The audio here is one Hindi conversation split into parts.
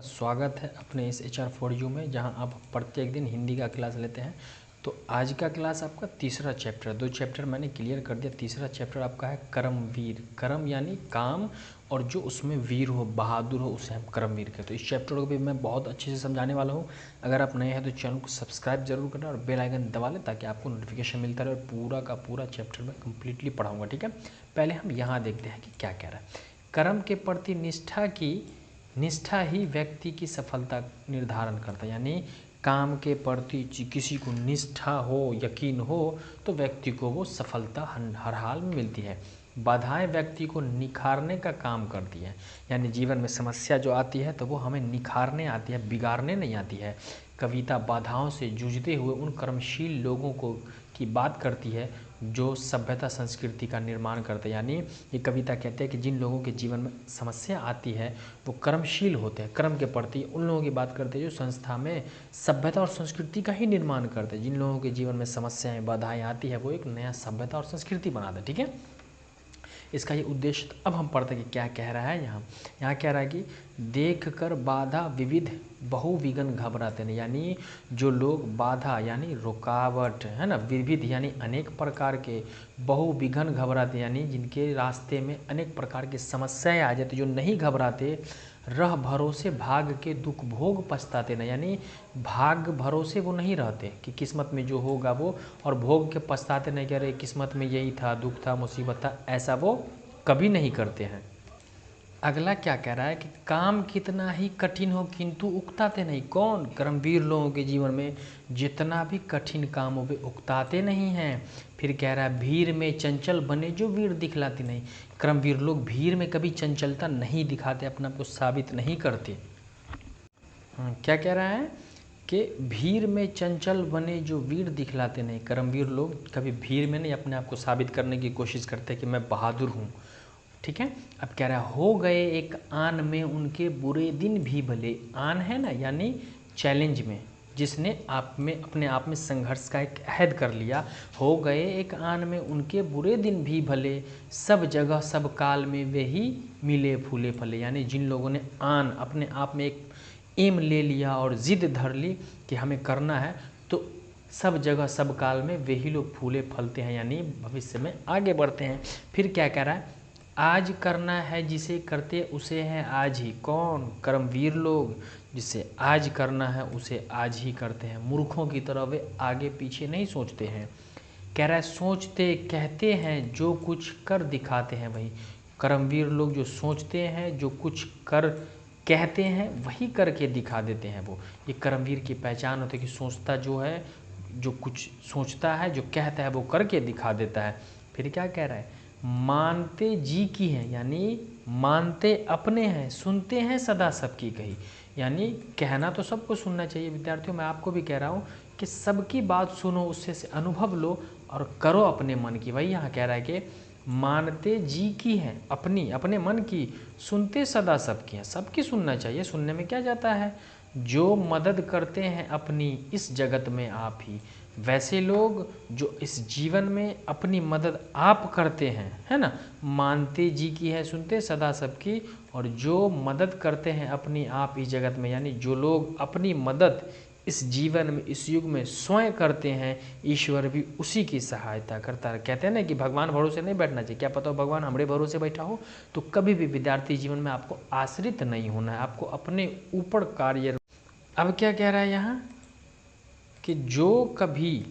स्वागत है अपने इस HR4U में, जहां आप प्रत्येक दिन हिंदी का क्लास लेते हैं। तो आज का क्लास आपका तीसरा चैप्टर, 2 चैप्टर मैंने क्लियर कर दिया। तीसरा चैप्टर आपका है कर्मवीर। कर्म यानी काम, और जो उसमें वीर हो, बहादुर हो, उसे हम कर्मवीर कहते हैं। तो इस चैप्टर को भी मैं बहुत अच्छे से समझाने वाला हूँ। अगर आप नए हैं तो चैनल को सब्सक्राइब जरूर करना और बेल आइकन दबा लें ताकि आपको नोटिफिकेशन मिलता रहे। और पूरा का पूरा चैप्टर मैं कम्प्लीटली पढ़ाऊँगा, ठीक है। पहले हम यहाँ देखते हैं कि क्या कह रहा है। कर्म के प्रति निष्ठा ही व्यक्ति की सफलता निर्धारण करता है। यानी काम के प्रति किसी को निष्ठा हो, यकीन हो, तो व्यक्ति को वो सफलता हर हाल में मिलती है। बाधाएं व्यक्ति को निखारने का काम करती है। यानी जीवन में समस्या जो आती है तो वो हमें निखारने आती है, बिगाड़ने नहीं आती है। कविता बाधाओं से जूझते हुए उन कर्मशील लोगों को की बात करती है जो सभ्यता संस्कृति का निर्माण करते हैं। यानी ये कविता कहते हैं कि जिन लोगों के जीवन में समस्या आती है वो कर्मशील होते हैं, कर्म के प्रति उन लोगों की बात करते हैं जो संस्था में सभ्यता और संस्कृति का ही निर्माण करते हैं। जिन लोगों के जीवन में समस्याएं, बाधाएं आती है वो एक नया सभ्यता और संस्कृति बनाते हैं, ठीक है। इसका ये उद्देश्य। अब हम पढ़ते हैं कि क्या कह रहा है यहाँ कह रहा है कि देख कर बाधा विविध बहुविघन घबराते हैं। यानी जो लोग बाधा यानी रुकावट है ना, विविध यानी अनेक प्रकार के, बहुविघन घबराते यानी जिनके रास्ते में अनेक प्रकार की समस्याएं आ जाती, जो नहीं घबराते, रह भरोसे भाग के दुख भोग पछताते नहीं। यानी भाग भरोसे वो नहीं रहते कि किस्मत में जो होगा वो, और भोग के पछताते नहीं, कह रहे किस्मत में यही था, दुख था, मुसीबत था, ऐसा वो कभी नहीं करते हैं। अगला क्या कह रहा है कि काम कितना ही कठिन हो किंतु उकताते नहीं। कौन? कर्मवीर लोगों के जीवन में जितना भी कठिन काम हो वे उकताते नहीं हैं। फिर कह रहा है भीड़ में चंचल बने जो वीर दिखलाते नहीं। कर्मवीर लोग भीड़ में कभी चंचलता नहीं दिखाते, अपने आप को साबित नहीं करते। क्या कह रहा है कि भीड़ में चंचल बने जो वीर दिखलाते नहीं। कर्मवीर लोग कभी भीड़ में नहीं अपने आप को साबित करने की कोशिश करते कि मैं बहादुर हूँ, ठीक है। अब कह रहा है हो गए एक आन में उनके बुरे दिन भी भले। आन है ना, यानी चैलेंज में, जिसने आप में अपने आप में संघर्ष का एक अहद कर लिया। हो गए एक आन में उनके बुरे दिन भी भले, सब जगह सब काल में वे ही मिले फूले फले। यानी जिन लोगों ने आन अपने आप में एक एम ले लिया और जिद धर ली कि हमें करना है, तो सब जगह सब काल में वे ही लोग फूले फलते हैं, यानी भविष्य में आगे बढ़ते हैं। फिर क्या कह रहा है, आज करना है जिसे करते उसे है आज ही। कौन? कर्मवीर लोग। जिसे आज करना है उसे आज ही करते हैं। मूर्खों की तरह वे आगे पीछे नहीं सोचते हैं। कह रहा है सोचते कहते हैं जो कुछ कर दिखाते हैं वही। कर्मवीर लोग जो सोचते हैं, जो कुछ कर कहते हैं वही करके दिखा देते हैं। वो ये कर्मवीर की पहचान होती है कि सोचता जो है, जो कुछ सोचता है, जो कहता है वो करके दिखा देता है। फिर क्या कह रहा है, मानते जी की हैं, यानी मानते अपने हैं, सुनते हैं सदा सबकी कही। यानी कहना तो सबको सुनना चाहिए विद्यार्थियों, मैं आपको भी कह रहा हूँ कि सबकी बात सुनो, उससे से अनुभव लो और करो अपने मन की। वही यहाँ कह रहा है कि मानते जी की हैं, अपनी अपने मन की, सुनते सदा सबकी हैं। सबकी सुनना चाहिए, सुनने में क्या जाता है। जो मदद करते हैं अपनी इस जगत में आप ही। वैसे लोग जो इस जीवन में अपनी मदद आप करते हैं, है ना। मानते जी की है, सुनते सदा सबकी, और जो मदद करते हैं अपनी आप इस जगत में, यानी जो लोग अपनी मदद इस जीवन में, इस युग में स्वयं करते हैं, ईश्वर भी उसी की सहायता करता है। कहते हैं ना कि भगवान भरोसे नहीं बैठना चाहिए। क्या पता हो भगवान हमारे भरोसे बैठा हो। तो कभी भी विद्यार्थी जीवन में आपको आश्रित नहीं होना है, आपको अपने ऊपर कार्य। अब क्या कह रहा है यहाँ कि जो कभी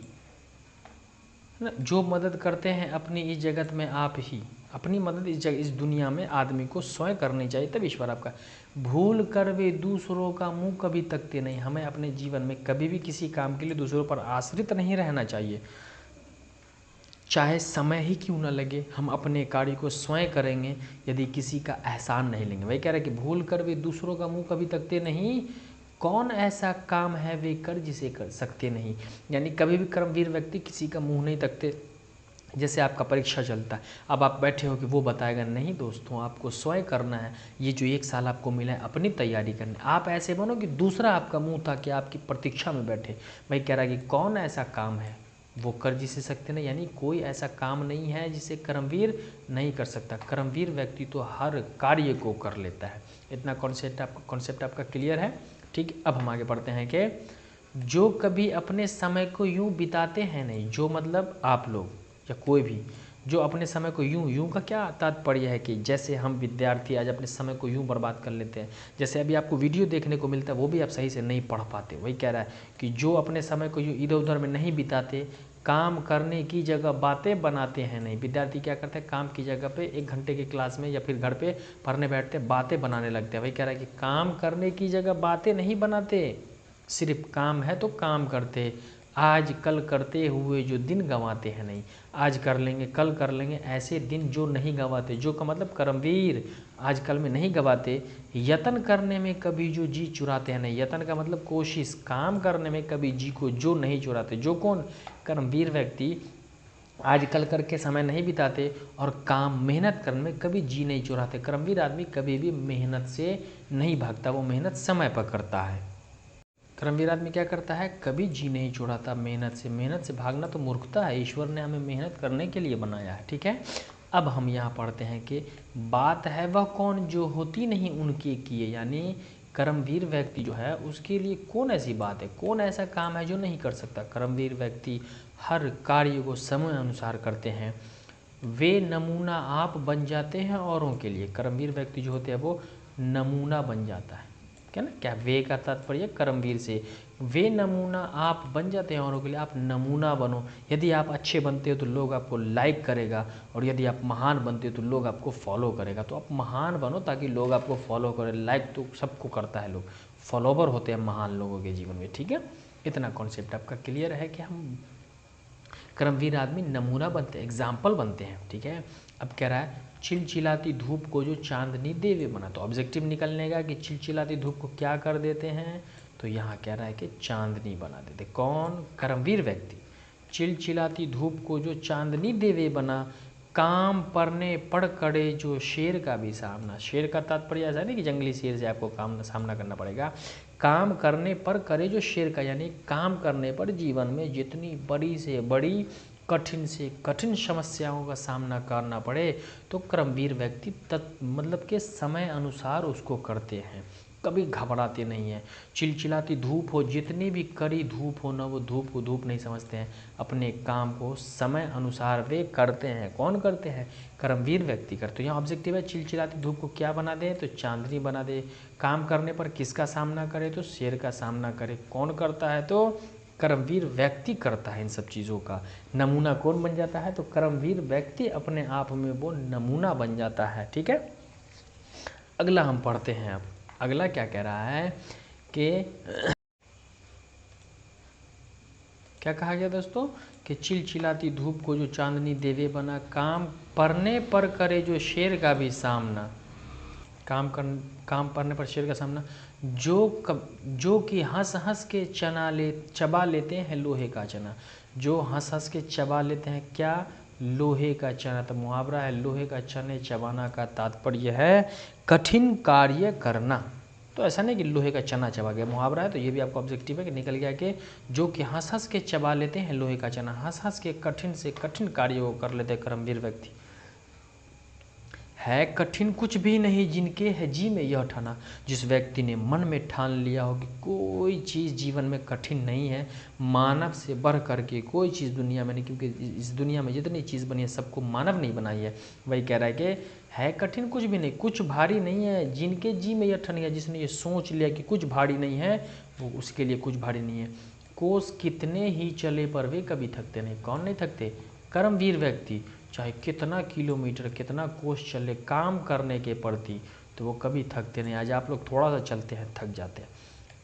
जो मदद करते हैं अपनी इस जगत में आप ही, अपनी मदद इस दुनिया में आदमी को स्वयं करनी चाहिए, तब ईश्वर आपका। भूल कर वे दूसरों का मुंह कभी तकते नहीं। हमें अपने जीवन में कभी भी किसी काम के लिए दूसरों पर आश्रित नहीं रहना चाहिए, चाहे समय ही क्यों न लगे। हम अपने कार्य को स्वयं करेंगे यदि किसी का एहसान नहीं लेंगे। वही कह रहे हैं कि भूल कर वे दूसरों का मुंह कभी तकते नहीं। कौन ऐसा काम है वे कर जिसे कर सकते नहीं। यानी कभी भी कर्मवीर व्यक्ति किसी का मुंह नहीं तकते। जैसे आपका परीक्षा चलता है, अब आप बैठे हो कि वो बताएगा, नहीं दोस्तों, आपको स्वयं करना है। ये जो 1 साल आपको मिला है अपनी तैयारी करनी। आप ऐसे बनो कि दूसरा आपका मुंह ताकि आपकी प्रतीक्षा में बैठे। भाई कह रहा है कि कौन ऐसा काम है वो कर जिसे सकते नहीं, यानी कोई ऐसा काम नहीं है जिसे कर्मवीर नहीं कर सकता। कर्मवीर व्यक्ति तो हर कार्य को कर लेता है। इतना कॉन्सेप्ट आपका क्लियर है। ठीक, अब हम आगे बढ़ते हैं कि जो कभी अपने समय को यूं बिताते हैं नहीं, जो मतलब आप लोग या कोई भी जो अपने समय को यूं का क्या तात्पर्य है कि जैसे हम विद्यार्थी आज अपने समय को यूं बर्बाद कर लेते हैं, जैसे अभी आपको वीडियो देखने को मिलता है वो भी आप सही से नहीं पढ़ पाते। वही कह रहा है कि जो अपने समय को यूं इधर उधर में नहीं बिताते, काम करने की जगह बातें बनाते हैं नहीं। विद्यार्थी क्या करते हैं, काम की जगह पे 1 घंटे की क्लास में या फिर घर पे पढ़ने बैठते बातें बनाने लगते हैं। वही कह रहा है कि काम करने की जगह बातें नहीं बनाते, सिर्फ काम है तो काम करते, आज कल करते हुए जो दिन गंवाते हैं नहीं। आज कर लेंगे कल कर लेंगे ऐसे दिन जो नहीं गंवाते, जो का मतलब कर्मवीर आज कल में नहीं गंवाते। यत्न करने में कभी जो जी चुराते हैं नहीं, यत्न का मतलब कोशिश, काम करने में कभी जी को जो नहीं चुराते। जो कौन, कर्मवीर व्यक्ति आज कल करके समय नहीं बिताते और काम मेहनत करने में कभी जी नहीं चुराते। कर्मवीर आदमी कभी भी मेहनत से नहीं भागता, वो मेहनत समय पर करता है। कर्मवीर आदमी क्या करता है, कभी जी नहीं छोड़ाता मेहनत से। मेहनत से भागना तो मूर्खता है, ईश्वर ने हमें मेहनत करने के लिए बनाया है। ठीक है, अब हम यहाँ पढ़ते हैं कि बात है वह कौन जो होती नहीं उनके किए, यानी कर्मवीर व्यक्ति जो है उसके लिए कौन ऐसी बात है, कौन ऐसा काम है जो नहीं कर सकता। कर्मवीर व्यक्ति हर कार्य को समय अनुसार करते हैं, वे नमूना आप बन जाते हैं औरों के लिए। कर्मवीर व्यक्ति जो होते हैं वो नमूना बन जाता है, क्या ना, क्या वे का तात्पर्य कर्मवीर से, वे नमूना आप बन जाते हैं औरों के लिए। आप नमूना बनो, यदि आप अच्छे बनते हो तो लोग आपको लाइक करेगा, और यदि आप महान बनते हो तो लोग आपको फॉलो करेगा। तो आप महान बनो ताकि लोग आपको फॉलो करें। लाइक तो सबको करता है, लोग फॉलोवर होते हैं महान लोगों के जीवन में। ठीक है, इतना कॉन्सेप्ट आपका क्लियर है कि हम कर्मवीर आदमी नमूना बनते हैं, एग्जाम्पल बनते हैं। ठीक है, अब कह रहा है चिलचिलाती धूप को जो चांदनी देवे बना, तो ऑब्जेक्टिव निकलने का कि चिलचिलाती धूप को क्या कर देते हैं, तो यहाँ कह रहा है कि चांदनी बना देते। कौन, कर्मवीर व्यक्ति। चिलचिलाती धूप को जो चांदनी देवे बना, काम परने पड़ करे जो शेर का भी सामना। शेर का तात्पर्य ऐसा नहीं कि जंगली शेर से आपको सामना करना पड़ेगा, काम करने पर करे जो शेर का, यानी काम करने पर जीवन में जितनी बड़ी से बड़ी कठिन से कठिन समस्याओं का सामना करना पड़े तो कर्मवीर व्यक्ति मतलब के समय अनुसार उसको करते हैं, कभी घबराते नहीं हैं। चिलचिलाती धूप हो, जितनी भी कड़ी धूप हो ना, वो धूप को धूप नहीं समझते हैं, अपने काम को समय अनुसार वे करते हैं। कौन करते हैं, कर्मवीर व्यक्ति करते। तो यहाँ ऑब्जेक्टिव है चिलचिलाती धूप को क्या बना दे, तो चांदनी बना दे। काम करने पर किसका सामना करे, तो शेर का सामना करे। कौन करता है, तो कर्मवीर व्यक्ति करता है इन सब चीज़ों का। नमूना कौन बन जाता है, तो कर्मवीर व्यक्ति अपने आप में वो नमूना बन जाता है। ठीक है, अगला हम पढ़ते हैं। अब अगला क्या कह रहा है कि क्या कहा गया दोस्तों, कि चिलचिलाती धूप को जो चांदनी देवे बना, काम परने पर करे जो शेर का भी सामना। काम पड़ने पर शेर का सामना, जो कि हंस हंस के चबा लेते हैं लोहे का चना। जो हंस हंस के चबा लेते हैं क्या, लोहे का चना। तो मुहावरा है लोहे का चने चबाना का तात्पर्य है कठिन कार्य करना। तो ऐसा नहीं कि लोहे का चना चबा गया, मुहावरा है। तो ये भी आपको ऑब्जेक्टिव है कि निकल गया कि जो कि हंस हंस के चबा लेते हैं लोहे का चना, हंस हंस के कठिन से कठिन कार्य को कर लेते हैं कर्मवीर व्यक्ति। है कठिन कुछ भी नहीं जिनके है जी में यह ठाना। जिस व्यक्ति ने मन में ठान लिया हो कि कोई चीज़ जीवन में कठिन नहीं है, मानव से बढ़ करके कोई चीज़ दुनिया में नहीं, क्योंकि इस दुनिया में जितनी चीज़ बनी है सबको मानव नहीं बनाई है। वही कह रहा है कि है कठिन कुछ भी नहीं, कुछ भारी नहीं है जिनके जी में यह ठन गया। जिसने ये सोच लिया कि कुछ भारी नहीं है, वो उसके लिए कुछ भारी नहीं है। कोस कितने ही चले पर वे कभी थकते नहीं। कौन नहीं थकते, कर्मवीर व्यक्ति। चाहे कितना किलोमीटर कितना कोस चले काम करने के प्रति, तो वो कभी थकते नहीं। आज आप लोग थोड़ा सा चलते हैं थक जाते हैं।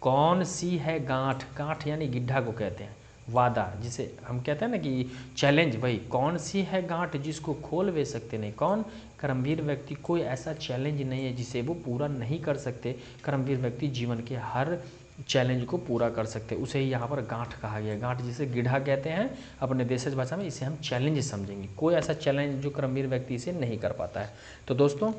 कौन सी है गांठ, गांठ यानी गिड्ढा को कहते हैं, वादा जिसे हम कहते हैं ना कि चैलेंज, वही कौन सी है गांठ जिसको खोल वे सकते नहीं। कौन, कर्मवीर व्यक्ति। कोई ऐसा चैलेंज नहीं है जिसे वो पूरा नहीं कर सकते। कर्मवीर व्यक्ति जीवन के हर चैलेंज को पूरा कर सकते, उसे ही यहाँ पर गांठ कहा गया। गांठ जिसे गिढ़ा कहते हैं अपने देशज भाषा में, इसे हम चैलेंज समझेंगे। कोई ऐसा चैलेंज जो कर्मवीर व्यक्ति इसे नहीं कर पाता है। तो दोस्तों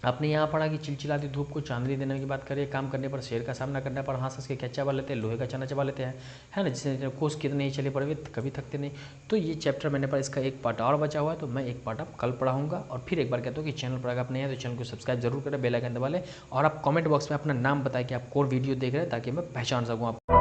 आपने यहाँ पढ़ा कि चिलचिलाती धूप को चांदनी देने की बात करिए, काम करने पर शेर का सामना करना पर हंस हंस के क्या चबा लेते हैं, लोहे का चना चबा लेते हैं, है ना, जिससे कोस कितने ही चले पड़े कभी थकते नहीं। तो ये चैप्टर मैंने पढ़ा, इसका एक पार्ट और बचा हुआ है, तो मैं एक पार्ट अब कल पढ़ाऊंगा। और फिर एक बार कहता हूँ कि चैनल पर अगर आप नहीं है तो चैनल को सब्सक्राइब जरूर करें, बेल आइकन दबा लें, और आप कमेंट बॉक्स में अपना नाम बताएं कि आप कौन वीडियो देख रहे हैं, ताकि मैं पहचान सकूँ आप।